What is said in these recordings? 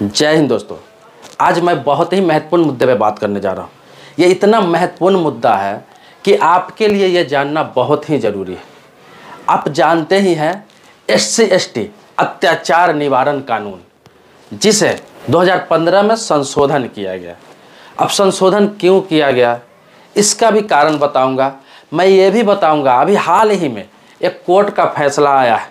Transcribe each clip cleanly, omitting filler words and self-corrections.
जय हिंद दोस्तों। आज मैं बहुत ही महत्वपूर्ण मुद्दे पे बात करने जा रहा हूँ। ये इतना महत्वपूर्ण मुद्दा है कि आपके लिए ये जानना बहुत ही ज़रूरी है। आप जानते ही हैं SC ST अत्याचार निवारण कानून, जिसे 2015 में संशोधन किया गया। अब संशोधन क्यों किया गया इसका भी कारण बताऊंगा। मैं ये भी बताऊंगा अभी हाल ही में एक कोर्ट का फैसला आया है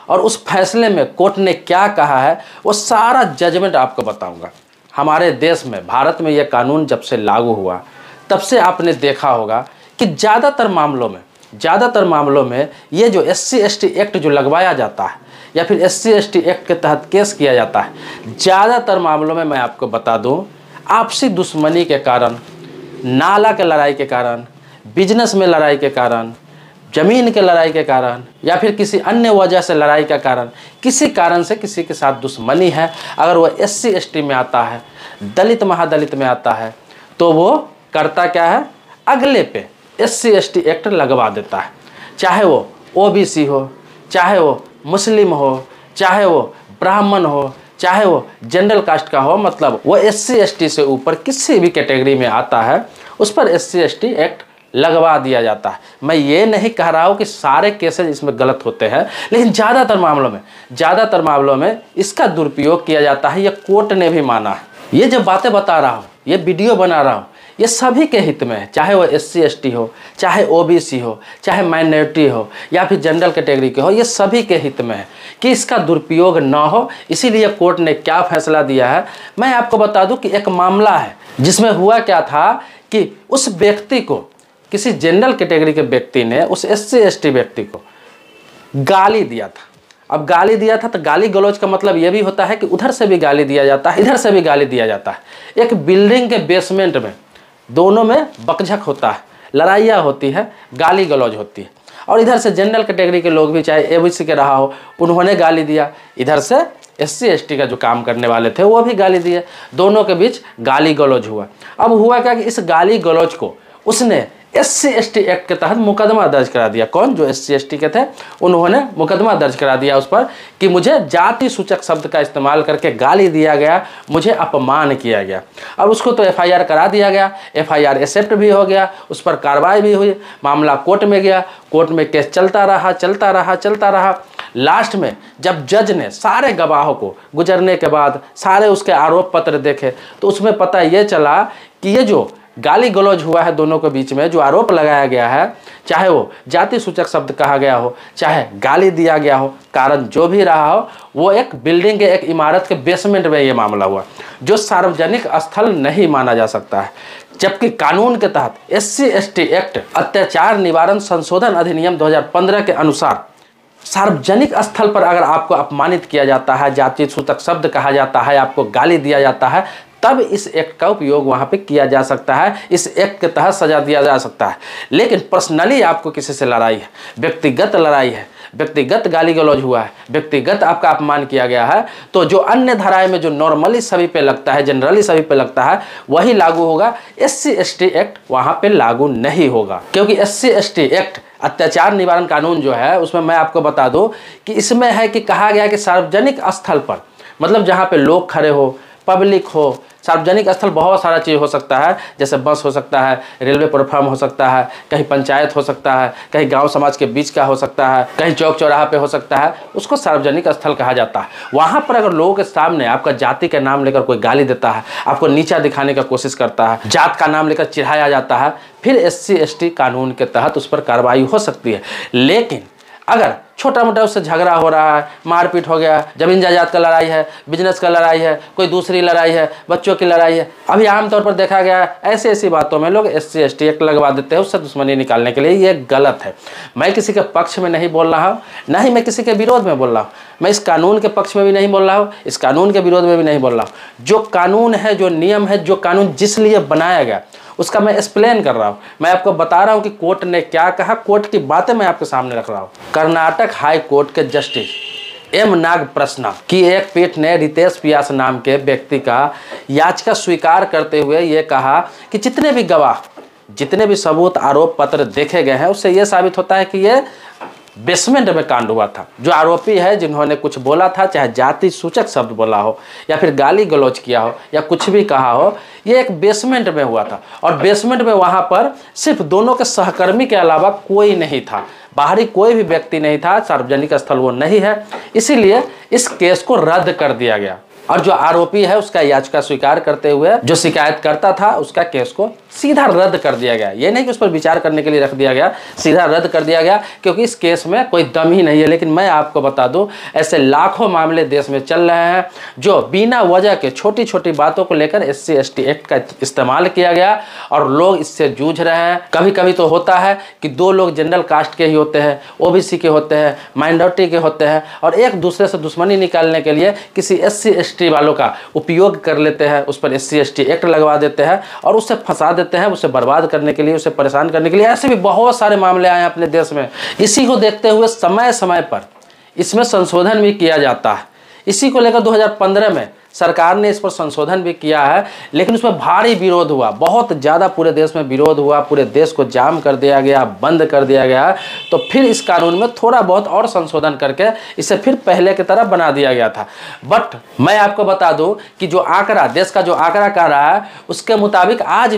और उस फैसले में कोर्ट ने क्या कहा है वो सारा जजमेंट आपको बताऊंगा। हमारे देश में, भारत में ये कानून जब से लागू हुआ तब से आपने देखा होगा कि ज़्यादातर मामलों में ये जो SC ST एक्ट जो लगवाया जाता है या फिर SC ST एक्ट के तहत केस किया जाता है, ज़्यादातर मामलों में मैं आपको बता दूं, आपसी दुश्मनी के कारण, नाला के लड़ाई के कारण, बिजनेस में लड़ाई के कारण, ज़मीन के लड़ाई के कारण या फिर किसी अन्य वजह से लड़ाई का कारण, किसी कारण से किसी के साथ दुश्मनी है, अगर वो SC ST में आता है, दलित महादलित में आता है, तो वो करता क्या है, अगले पे SC ST एक्ट लगवा देता है। चाहे वो OBC हो, चाहे वो मुस्लिम हो, चाहे वो ब्राह्मण हो, चाहे वो जनरल कास्ट का हो, मतलब वो SC ST से ऊपर किसी भी कैटेगरी में आता है उस पर SC ST एक्ट लगवा दिया जाता है। मैं ये नहीं कह रहा हूँ कि सारे केसेस इसमें गलत होते हैं, लेकिन ज़्यादातर मामलों में इसका दुरुपयोग किया जाता है। ये कोर्ट ने भी माना है। ये जो बातें बता रहा हूँ, ये वीडियो बना रहा हूँ, ये सभी के हित में है। चाहे वो SC ST हो, चाहे OBC हो, चाहे माइनॉरिटी हो या फिर जनरल कैटेगरी के हो, ये सभी के हित में है कि इसका दुरुपयोग ना हो। इसीलिए कोर्ट ने क्या फैसला दिया है मैं आपको बता दूं कि एक मामला है जिसमें हुआ क्या था कि उस व्यक्ति को, किसी जनरल कैटेगरी के व्यक्ति ने उस SC ST व्यक्ति को गाली दिया था। अब गाली दिया था तो गाली गलौज का मतलब ये भी होता है कि उधर से भी गाली दिया जाता है, इधर से भी गाली दिया जाता है। एक बिल्डिंग के बेसमेंट में दोनों में बकझक होता है, लड़ाइयाँ होती है, गाली गलौज होती है। और इधर से जनरल कैटेगरी के लोग भी, चाहे OBC के रहा हो, उन्होंने गाली दिया, इधर से SC ST का जो काम करने वाले थे वो भी गाली दिए, दोनों के बीच गाली गलौज हुआ। अब हुआ क्या कि इस गाली गलौज को उसने SC ST एक्ट के तहत मुकदमा दर्ज करा दिया। कौन? जो SC ST के थे उन्होंने मुकदमा दर्ज करा दिया उस पर कि मुझे जाति सूचक शब्द का इस्तेमाल करके गाली दिया गया, मुझे अपमान किया गया। अब उसको तो FIR करा दिया गया, FIR एक्सेप्ट भी हो गया, उस पर कार्रवाई भी हुई, मामला कोर्ट में गया, कोर्ट में केस चलता रहा। लास्ट में जब जज ने सारे गवाहों को गुजरने के बाद सारे उसके आरोप पत्र देखे तो उसमें पता ये चला कि ये जो गाली गलौज हुआ है दोनों के बीच में, जो आरोप लगाया गया है, चाहे वो जाति सूचक शब्द कहा गया हो, चाहे गाली दिया गया हो, कारण जो भी रहा हो, वो एक बिल्डिंग के, एक इमारत के बेसमेंट में ये मामला हुआ, जो सार्वजनिक स्थल नहीं माना जा सकता है। जबकि कानून के तहत SC ST एक्ट अत्याचार निवारण संशोधन अधिनियम 2015 के अनुसार सार्वजनिक स्थल पर अगर आपको अपमानित किया जाता है, जाति सूचक शब्द कहा जाता है, आपको गाली दिया जाता है, तब इस एक्ट का उपयोग वहाँ पे किया जा सकता है, इस एक्ट के तहत सजा दिया जा सकता है। लेकिन पर्सनली आपको किसी से लड़ाई है, व्यक्तिगत लड़ाई है, व्यक्तिगत गाली गलौज हुआ है, व्यक्तिगत आपका अपमान किया गया है, तो जो अन्य धाराएं में जो नॉर्मली सभी पे लगता है, जनरली सभी पे लगता है, वही लागू होगा। SC ST एक्ट वहाँ पे लागू नहीं होगा, क्योंकि SC ST एक्ट अत्याचार निवारण कानून जो है उसमें मैं आपको बता दूं कि इसमें है कि कहा गया कि सार्वजनिक स्थल पर, मतलब जहाँ पे लोग खड़े हो, पब्लिक हो, सार्वजनिक स्थल बहुत सारा चीज़ हो सकता है, जैसे बस हो सकता है, रेलवे प्लेटफॉर्म हो सकता है, कहीं पंचायत हो सकता है, कहीं गांव समाज के बीच का हो सकता है, कहीं चौक चौराहा पे हो सकता है, उसको सार्वजनिक स्थल कहा जाता है। वहाँ पर अगर लोगों के सामने आपका जाति का नाम लेकर कोई गाली देता है, आपको नीचा दिखाने का कोशिश करता है, जात का नाम लेकर चिढ़ाया जाता है, फिर SC ST कानून के तहत उस पर कार्रवाई हो सकती है। लेकिन अगर छोटा मोटा उससे झगड़ा हो रहा है, मारपीट हो गया, जमीन जायदाद का लड़ाई है, बिजनेस का लड़ाई है, कोई दूसरी लड़ाई है, बच्चों की लड़ाई है, अभी आमतौर पर देखा गया है ऐसी बातों में लोग SC ST एक्ट लगवा देते हैं उससे दुश्मनी निकालने के लिए। ये गलत है। मैं किसी के पक्ष में नहीं बोल रहा हूँ, ना ही मैं किसी के विरोध में बोल रहा हूँ। मैं इस कानून के पक्ष में भी नहीं बोल रहा हूँ, इस कानून के विरोध में भी नहीं बोल रहा हूँ। जो कानून है, जो नियम है, जो कानून जिस लिए बनाया गया उसका मैं एक्सप्लेन कर रहा हूँ। मैं आपको बता रहा हूँ कि कोर्ट ने क्या कहा, कोर्ट की बातें मैं आपके सामने रख रहा हूँ। कर्नाटक हाई कोर्ट के जस्टिस M नागप्रसन्ना की एक पीठ ने रितेश व्यास नाम के व्यक्ति का याचिका स्वीकार करते हुए ये कहा कि जितने भी गवाह, जितने भी सबूत, आरोप पत्र देखे गए हैं, उससे ये साबित होता है कि ये बेसमेंट में कांड हुआ था। जो आरोपी है जिन्होंने कुछ बोला था, चाहे जाति सूचक शब्द बोला हो या फिर गाली गलौज किया हो या कुछ भी कहा हो, ये एक बेसमेंट में हुआ था। और बेसमेंट में वहाँ पर सिर्फ दोनों के सहकर्मी के अलावा कोई नहीं था, बाहरी कोई भी व्यक्ति नहीं था, सार्वजनिक स्थल वो नहीं है, इसीलिए इस केस को रद्द कर दिया गया। और जो आरोपी है उसका याचिका स्वीकार करते हुए जो शिकायत करता था उसका केस को सीधा रद्द कर दिया गया। ये नहीं कि उस पर विचार करने के लिए रख दिया गया, सीधा रद्द कर दिया गया, क्योंकि इस केस में कोई दम ही नहीं है। लेकिन मैं आपको बता दूं, ऐसे लाखों मामले देश में चल रहे हैं जो बिना वजह के छोटी छोटी बातों को लेकर SC ST एक्ट का इस्तेमाल किया गया और लोग इससे जूझ रहे हैं। कभी कभी तो होता है कि दो लोग जनरल कास्ट के ही होते हैं, OBC के होते हैं, माइनॉरिटी के होते हैं, और एक दूसरे से दुश्मनी निकालने के लिए किसी SC ST वालों का उपयोग कर लेते हैं, उस पर SC ST एक्ट लगवा देते हैं और उससे फंसा देते हैं, उसे बर्बाद करने के लिए, उसे परेशान करने के लिए। ऐसे भी बहुत सारे मामले आए अपने देश में। इसी को देखते हुए समय समय पर इसमें संशोधन भी किया जाता है। इसी को लेकर 2015 में सरकार ने इस पर संशोधन भी किया है, लेकिन उसमें भारी विरोध हुआ, बहुत ज़्यादा पूरे देश में विरोध हुआ, पूरे देश को जाम कर दिया गया, बंद कर दिया गया। तो फिर इस कानून में थोड़ा बहुत और संशोधन करके इसे फिर पहले की तरह बना दिया गया था। बट मैं आपको बता दूं कि जो आंकड़ा, देश का जो आंकड़ा कह रहा है, उसके मुताबिक आज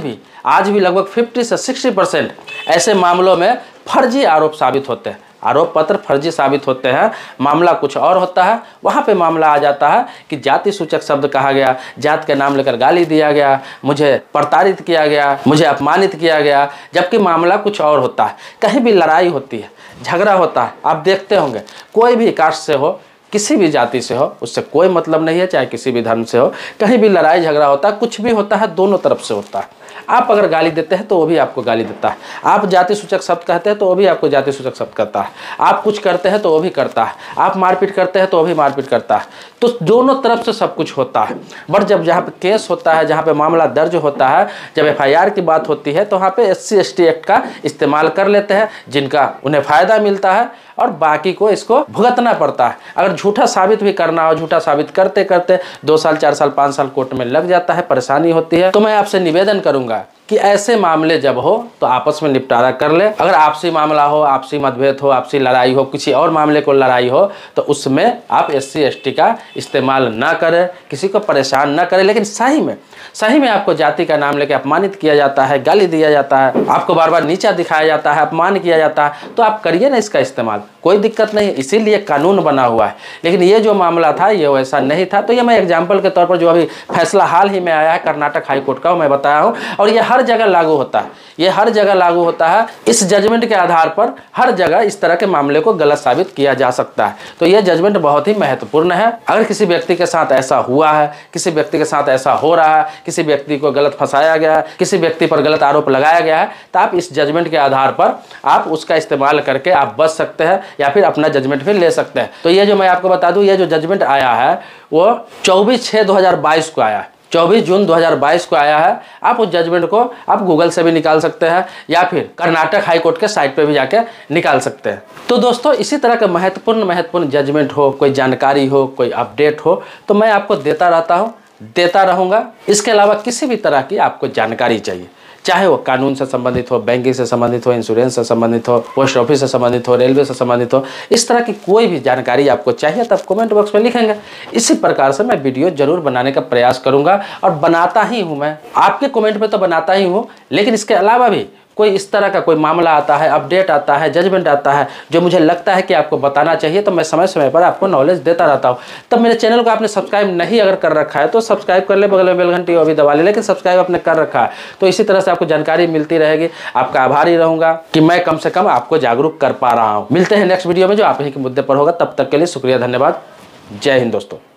भी लगभग 50 से 60% ऐसे मामलों में फर्जी आरोप साबित होते हैं, आरोप पत्र फर्जी साबित होते हैं। मामला कुछ और होता है, वहाँ पे मामला आ जाता है कि जाति सूचक शब्द कहा गया, जात के नाम लेकर गाली दिया गया, मुझे प्रताड़ित किया गया, मुझे अपमानित किया गया, जबकि मामला कुछ और होता है। कहीं भी लड़ाई होती है, झगड़ा होता है, आप देखते होंगे, कोई भी कास्ट से हो, किसी भी जाति से हो, उससे कोई मतलब नहीं है, चाहे किसी भी धर्म से हो, कहीं भी लड़ाई झगड़ा होता है, कुछ भी होता है, दोनों तरफ से होता है। आप अगर गाली देते हैं तो वो भी आपको गाली देता है, आप जाति सूचक शब्द कहते हैं तो वो भी आपको जाति सूचक शब्द कहता है, आप कुछ करते हैं तो वो भी करता है, आप मारपीट करते हैं तो वो भी मारपीट करता है। तो दोनों तरफ से सब कुछ होता है। बट जब जहाँ पे केस होता है, जहाँ पे मामला दर्ज होता है, जब FIR की बात होती है, तो वहाँ पे SC ST एक्ट का इस्तेमाल कर लेते हैं, जिनका उन्हें फ़ायदा मिलता है और बाकी को इसको भुगतना पड़ता है। अगर झूठा साबित भी करना हो, झूठा साबित करते करते 2 साल 4 साल 5 साल कोर्ट में लग जाता है, परेशानी होती है। तो मैं आपसे निवेदन करूंगा कि ऐसे मामले जब हो तो आपस में निपटारा कर ले। अगर आपसी मामला हो, आपसी मतभेद हो, आपसी लड़ाई हो, किसी और मामले को लड़ाई हो, तो उसमें आप SC ST का इस्तेमाल ना करें, किसी को परेशान ना करें। लेकिन सही में आपको जाति का नाम लेकर अपमानित किया जाता है, गाली दिया जाता है, आपको बार बार नीचा दिखाया जाता है, अपमान किया जाता है, तो आप करिए ना इसका इस्तेमाल, कोई दिक्कत नहीं है, इसीलिए कानून बना हुआ है। लेकिन ये जो मामला था ये वैसा नहीं था। तो ये मैं एग्जाम्पल के तौर पर जो अभी फैसला हाल ही में आया है कर्नाटक हाई कोर्ट का, मैं बताया हूँ, और ये हर जगह लागू होता है, ये हर जगह लागू होता है। इस जजमेंट के आधार पर हर जगह इस तरह के मामले को गलत साबित किया जा सकता है। तो ये जजमेंट बहुत ही महत्वपूर्ण है। अगर किसी व्यक्ति के साथ ऐसा हुआ है, किसी व्यक्ति के साथ ऐसा हो रहा है, किसी व्यक्ति को गलत फंसाया गया है, किसी व्यक्ति पर गलत आरोप लगाया गया है, तो आप इस जजमेंट के आधार पर आप उसका इस्तेमाल करके आप बच सकते हैं या फिर अपना जजमेंट फिर ले सकते हैं। तो ये जो मैं आपको बता दूं, ये जो जजमेंट आया है वो 24/6/2022 को आया है, 24 जून 2022 को आया है। आप उस जजमेंट को आप गूगल से भी निकाल सकते हैं या फिर कर्नाटक हाई कोर्ट के साइट पे भी जाके निकाल सकते हैं। तो दोस्तों, इसी तरह का महत्वपूर्ण जजमेंट हो, कोई जानकारी हो, कोई अपडेट हो, तो मैं आपको देता रहता हूँ, देता रहूँगा। इसके अलावा किसी भी तरह की आपको जानकारी चाहिए, चाहे वो कानून से संबंधित हो, बैंकिंग से संबंधित हो, इंश्योरेंस से संबंधित हो, पोस्ट ऑफिस से संबंधित हो, रेलवे से संबंधित हो, इस तरह की कोई भी जानकारी आपको चाहिए तो आप कमेंट बॉक्स में लिखेंगे। इसी प्रकार से मैं वीडियो जरूर बनाने का प्रयास करूंगा और बनाता ही हूं। मैं आपके कमेंट पे तो बनाता ही हूं, लेकिन इसके अलावा भी कोई इस तरह का कोई मामला आता है, अपडेट आता है, जजमेंट आता है, जो मुझे लगता है कि आपको बताना चाहिए, तो मैं समय समय पर आपको नॉलेज देता रहता हूँ। तब मेरे चैनल को आपने सब्सक्राइब नहीं अगर कर रखा है तो सब्सक्राइब कर ले, बगल में बेल घंटी अभी दबा ले, लेकिन सब्सक्राइब आपने कर रखा है तो इसी तरह से आपको जानकारी मिलती रहेगी। आपका आभारी रहूँगा कि मैं कम से कम आपको जागरूक कर पा रहा हूँ। मिलते हैं नेक्स्ट वीडियो में जो आप ही के मुद्दे पर होगा। तब तक के लिए शुक्रिया, धन्यवाद, जय हिंद दोस्तों।